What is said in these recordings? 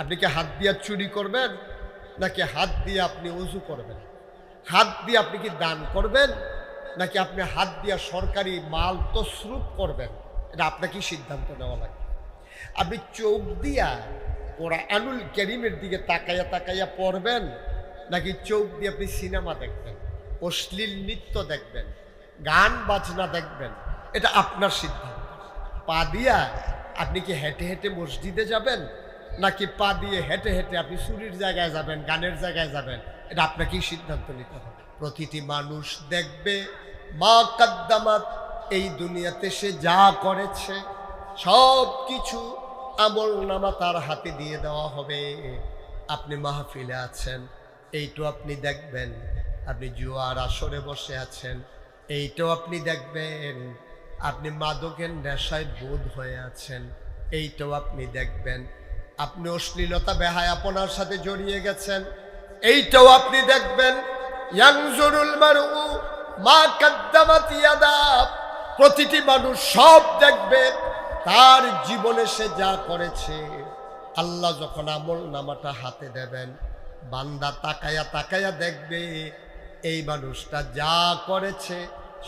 আপনি কি হাত দিয়ে চুরি করবেন, নাকি হাত দিয়ে আপনি ওযু করবেন? হাত দিয়ে আপনি কি দান করবেন, নাকি আপনি হাত দিয়ে সরকারি মাল তসরুপ করবেন? এটা আপনাকেই সিদ্ধান্ত নেওয়া লাগবে। আপনি চোখ দিয়া কোরআনুল কারীমের দিকে তাকাইয়া তাকাইয়া পড়বেন, নাকি চোখ দিয়ে আপনি সিনেমা দেখবেন, অশ্লীল নৃত্য দেখবেন, গান বাজনা দেখবেন? এটা আপনার সিদ্ধান্ত। পা দিয়া আপনি কি হেঁটে হেঁটে মসজিদে যাবেন, নাকি পা দিয়ে হেঁটে হেঁটে আপনি চুরির জায়গায় যাবেন, গানের জায়গায় যাবেন? এটা আপনাকেই সিদ্ধান্ত নিতে হবে। প্রতিটি মানুষ দেখবে মা কাদ্দামাত, এই দুনিয়াতে সে যা করেছে সব কিছু আমল নামা তার হাতে দিয়ে দেওয়া হবে। আপনি মাহফিলে আছেন, এইটাও আপনি দেখবেন। আপনি জুয়ার আসরে বসে আছেন, এইটাও আপনি দেখবেন। আপনি মাদকের নেশায় বোধ হয়ে আছেন, এইটাও আপনি দেখবেন। আপনি অশ্লীলতা বেহায়াপনার সাথে জড়িয়ে গেছেন, এইটাও আপনি দেখবেন। ইয়ানজুরুল মারউ মা কাদ্দামাত ইয়াদাহ, প্রতিটি মানুষ সব দেখবে তার জীবনে সে যা করেছে। আল্লাহ যখন আমল নামাটা হাতে দেবেন, বান্দা তাকায়া তাকায়া দেখবে এই মানুষটা যা করেছে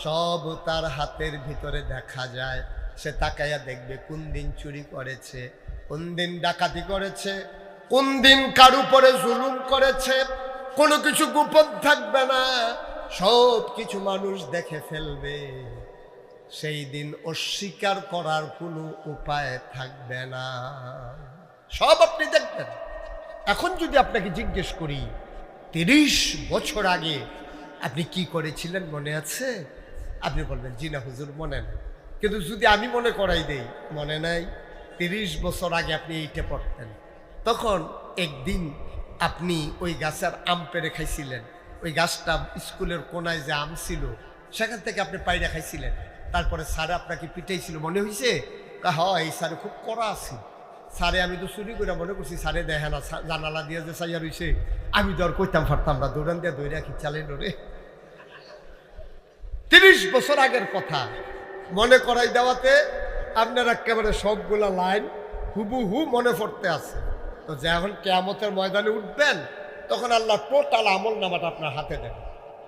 সব তার হাতের ভিতরে দেখা যায়। সে তাকায়া দেখবে কোন দিন চুরি করেছে, কোন দিন ডাকাতি করেছে, কোন দিন কার উপরে জুলুম করেছে। কোনো কিছু গোপন থাকবে না, সব কিছু মানুষ দেখে ফেলবে। সেই দিন অস্বীকার করার কোনো উপায় থাকবে না, সব আপনি দেখবেন। এখন যদি আপনাকে জিজ্ঞেস করি 30 বছর আগে আপনি কি করেছিলেন মনে আছে? আপনি বলবেন জি না হুজুর মনে নেই। কিন্তু যদি আমি মনে করাই দেই মনে নাই, 30 বছর আগে আপনি এইটা পড়তেন, তখন একদিন আপনি ওই গাছের আম পেড়ে খাইছিলেন। ওই গাছটা স্কুলের কোনায় যে আম ছিল সেখান থেকে আপনি পাইরা খাইছিলেন। তারপরে স্যারে আপনাকে পিটাইছিল, মনে হয়েছে? হ্যাঁ, এই স্যারে খুব কড়া আছে। স্যারে আমি তো চুরি করে মনে করছি স্যারে দেখে না, জানালা দিয়ে যে চাইয়া রয়েছে। আমি তো আর কইতাম পারতাম না, দৌড়ান দিয়ে দৌড়ে রাখি চালাইল রে। 30 বছর আগের কথা মনে করাই দেওয়াতে আপনার একেবারে সবগুলা লাইন হুবহু মনে পড়তে আছে। তো যখন কিয়ামতের ময়দানে উঠবেন তখন আল্লাহ টোটাল আমল নামাটা আপনার হাতে দেবেন।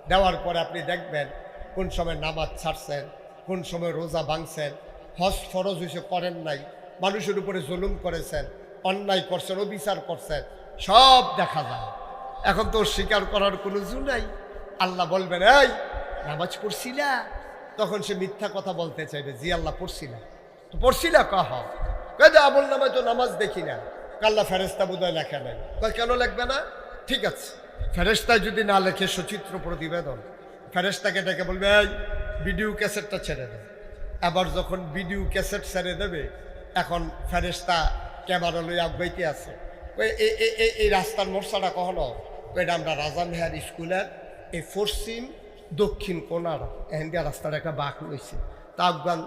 দেওয়ার পরে আপনি দেখবেন কোন সময় নামাজ ছাড়ছেন, কোন সময় রোজা ভাঙছেন, হজ ফরজ হয়েছে করেন নাই, মানুষের উপরে জুলুম করেছেন, অন্যায় করছেন, অবিচার করছেন, সব দেখা যায়। এখন তো স্বীকার করার কোনো জু নাই। আল্লাহ বলবেন এই নামাজ পড়ছিলা? তখন সে মিথ্যা কথা বলতে চাইবে, জি আল্লাহ পড়ছিলা। তো পড়ছিলা কহ আমল নামায় তো নামাজ দেখি না। আল্লাহ ফেরেস্তা বোধহয় লেখা নাই। কেন লিখবে না? ঠিক আছে, ফেরেস্তায় যদি না লেখে সচিত্র প্রতিবেদন, ফেরেস্তাকে ডেকে বলবে এই ভিডিও ক্যাসেটটা ছেড়ে দেবে। আবার যখন ভিডিও ক্যাসেট ছেড়ে দেবে, এখন ফেরেস্তা ক্যামেরা লইয়া আগাইতে আছে। এই রাস্তার মোর্চাটা কখনো এটা আমরা রাজা মেহার স্কুলের এই পশ্চিম দক্ষিণ কোনার এহেন্দিয়া রাস্তার একটা বাঁক রয়েছে। তা আফগান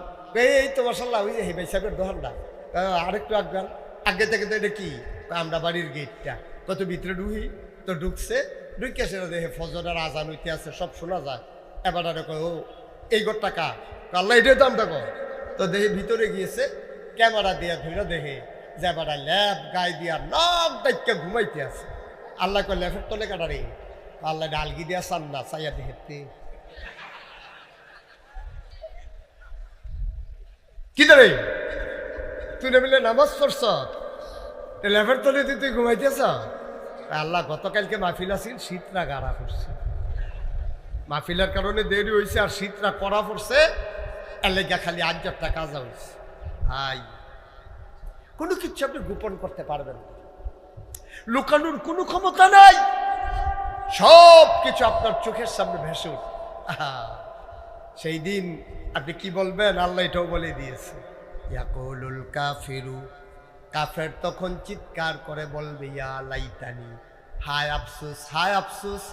এই তো মাসাল্লাহ ওই যে হেবাই সাহেবের দোকানটা, আরেকটু আফগান আগে থেকে। তো এটা কি? আমরা বাড়ির গেটটা কত ভিতরে ঢুকি। তো ঢুকছে, ঢুকে সেটা দেখে ফজরের আজান হইতে আছে, সব শোনা যায়। এবার আর ও এই ঘরটা কা আল্লাহ এটাই দাম দেখো। তো দেখে ভিতরে গিয়েছে, ক্যামেরা দিয়া ধরে দেখে যে এবার ল্যাব গায়ে দিয়া নখ ডাইকা ঘুমাইতে আছে। আল্লাহ কয় ল্যাপের তলে কাটারে। আল্লাহ ডালগি দিয়া চান না, চাইয়া দেখতে কি দেবে তুই মিলে নামাজ পড়ছ, ল্যাপের তলে তুই ঘুমাইতেছ। আল্লাহ গতকালকে মাহফিল আছিল, শীতরা গাড়া করছে, মাহফিলের কারণে দেরি হয়েছে, আর শীতরা কড়া পড়ছে, এলাকা খালি 8 কাজা হয়েছে। হাই, কোনো কিছু আপনি গোপন করতে পারবেন না, লুকানোর কোনো ক্ষমতা নাই। সব কিছু আপনার চোখের সামনে ভেসে উঠবে। সেই দিন আপনি কি বলবেন? আল্লাহ এটাও বলে দিয়েছে, ইয়াকুলুল কাফিরু, কাফের তখন চিৎকার করে বলবে ইয়া লাইতানি, হায় আফসোস, হায় আফসোস,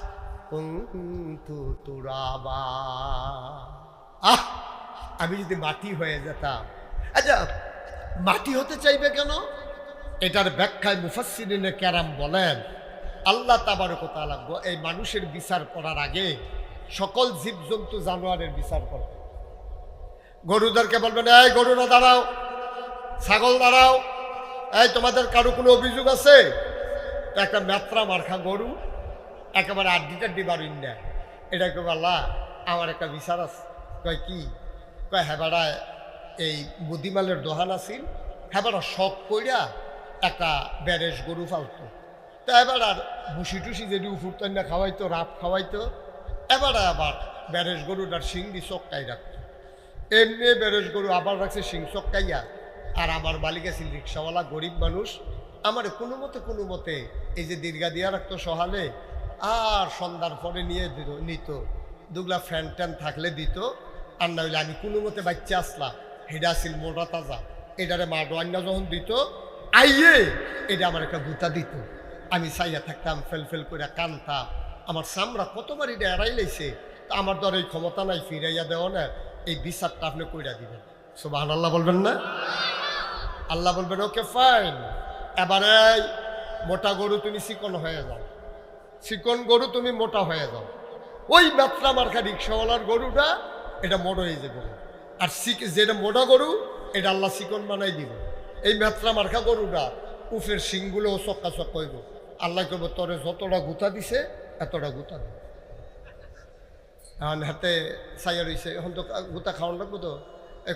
কুনতু তুরাবা, আমি যদি মাটি হয়ে যেতাম। আচ্ছা, মাটি হতে চাইবে কেন? এটার ব্যাখ্যায় মুফাসসিরিনে কেরাম বলেন, আল্লাহ তাবারক ওয়া তাআলা এই মানুষের বিচার করার আগে সকল জীবজন্তু জানোয়ারের বিচার করবে। গরুদেরকে বলবেন এই গরুরা দাঁড়াও, ছাগল দাঁড়াও, এই তোমাদের কারো কোনো অভিযোগ আছে? তো একটা মেত্রা মার্খা গরু একেবারে আড্ডি বাড়িন নেয়, এটা কেউ আল্লাহ আমার একটা বিচার আছে। কয় কি? কয় হেবারা এই বুদ্ধিমালের দোহান আছিল, হেবারা শখ কইরা একটা ব্যারেজ গরু ফালতো। তো এবার আর ভুসি টুসি যদি উফুরতেন না খাওয়াইতো, রাত খাওয়াইতো, এবার আবার ব্যারেজ গরুটার শিং দিয়ে চক্কাই রাখতো। এমনি ব্যারেজ গরু আবার রাখছে শিং চক্কাইয়া। আর আমার মালিক আছিল রিক্সাওয়ালা, গরিব মানুষ, আমার কোনো মতে এই যে দীর্ঘা দিয়া রাখতো সহালে, আর সন্ধ্যার পরে নিয়ে নিত, দুগলা ফ্যান ট্যান থাকলে দিত। আর না হইলে আমি কোনো মতে বাচ্চা আসলাম, হেডা আসিল মোটা তাজা, এটারে মা ডোয়ান্না যখন দিত আইয়ে এটা আমার একটা গুতা দিত। আমি চাইয়া থাকতাম, ফেল করে কানতাম। আমার চামড়া কতবার এটা এড়াই লাইছে। তা আমার ধর এই ক্ষমতা নাই ফিরাইয়া দেওয়া না, এই বিচারটা আপনি কইরা দিবেন। সুবহানাল্লাহ বলবেন না? আল্লাহ বলবেন ওকে ফাইন, এবারে মোটা গরু তুমি চিকন হয়ে যাও, চিকন গরু তুমি মোটা হয়ে যাও। ওই মাত্রা মার্কা রিক্সাওয়ালার গরুটা এটা মোটা হয়ে যাবে। আর যেটা মোটা গরু এটা আল্লাহ চিকন বানাই দিব। এই মাত্রা মার্কা গরুটা উফের শিংগুলো চক্কা চক্কা হইব। আল্লাহ করবো তোরে যতটা গুতা দিছে এতটা গুতা দেব। এখন হাতে চাইয়া রয়েছে, এখন তো গুতা খাওয়ান লাগবো, তো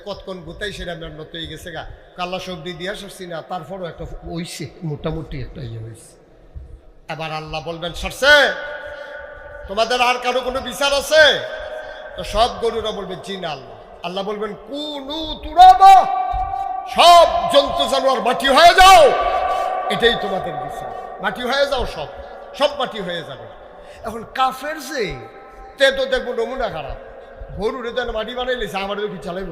কতক্ষণ গুতাই সেটা আমার নত হয়ে গেছে গা, কাল্লা সবজি দিয়ে আসছি না, তারপরও একটা ওইছে মোটামুটি একটা ইয়ে হয়েছে। এবার আল্লাহ বলবেন সরছে, তোমাদের আর কারো কোনো বিচার আছে? তো সব গরুরা বলবে জি না আল্লাহ। আল্লাহ বলবেন কুনু তুরাবা, সব জন্তু জানোয়ার মাটি হয়ে যাও, এটাই তোমাদের বিচার। মাটি হয়ে যাও, সব মাটি হয়ে যাবে। এখন কাফের যে তে তো দেখবো নমুনা খারাপ, গরুরে তো মাটি বানাই লেছে, আমার কি চালাইব?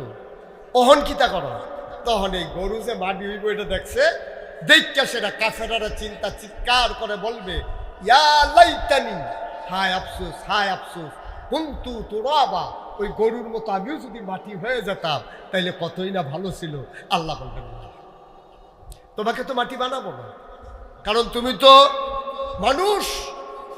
অহন কিতা করো? তখন এই গরু যে মাটি হইব এটা দেখছে, দেখতে সেটা কাফেরারা চিন্তা চিৎকার করে বলবে ইয়া লাইতানি, হায় আফসোস, হায় আফসোস, কুনতু তুরাবা, ওই গরুর মতো আমিও যদি মাটি হয়ে যেতাম তাইলে কতই না ভালো ছিল। আল্লাহ বলবেন না, তোমাকে তো মাটি বানাবো না, কারণ তুমি তো মানুষ,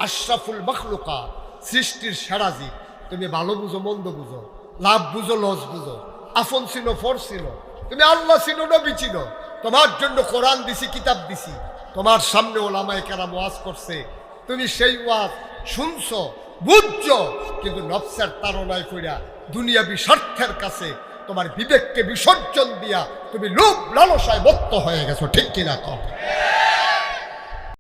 আশরাফুল মখলুকাত, সৃষ্টির সেরা জীব। তুমি ভালো বুঝো, মন্দ বুঝো, লাভ বুঝো, লস বুঝো, আফন ছিল, ফর ছিল, তুমি আল্লাহ ছিল, নবী ছিল। তোমার জন্য কোরআন দিছি, কিতাব দিছি, তোমার সামনে ওলামায়ে কেরাম ওয়াজ করছে, তুমি সেই ওয়াজ শুনছো, বুঝছো, কিন্তু নফসের তাড়নায় কইরা দুনিয়াবি স্বার্থের কাছে তোমার বিবেককে বিসর্জন দিয়া তুমি লোভ লালসায় মত্ত হয়ে গেছো। ঠিক কিনা? কম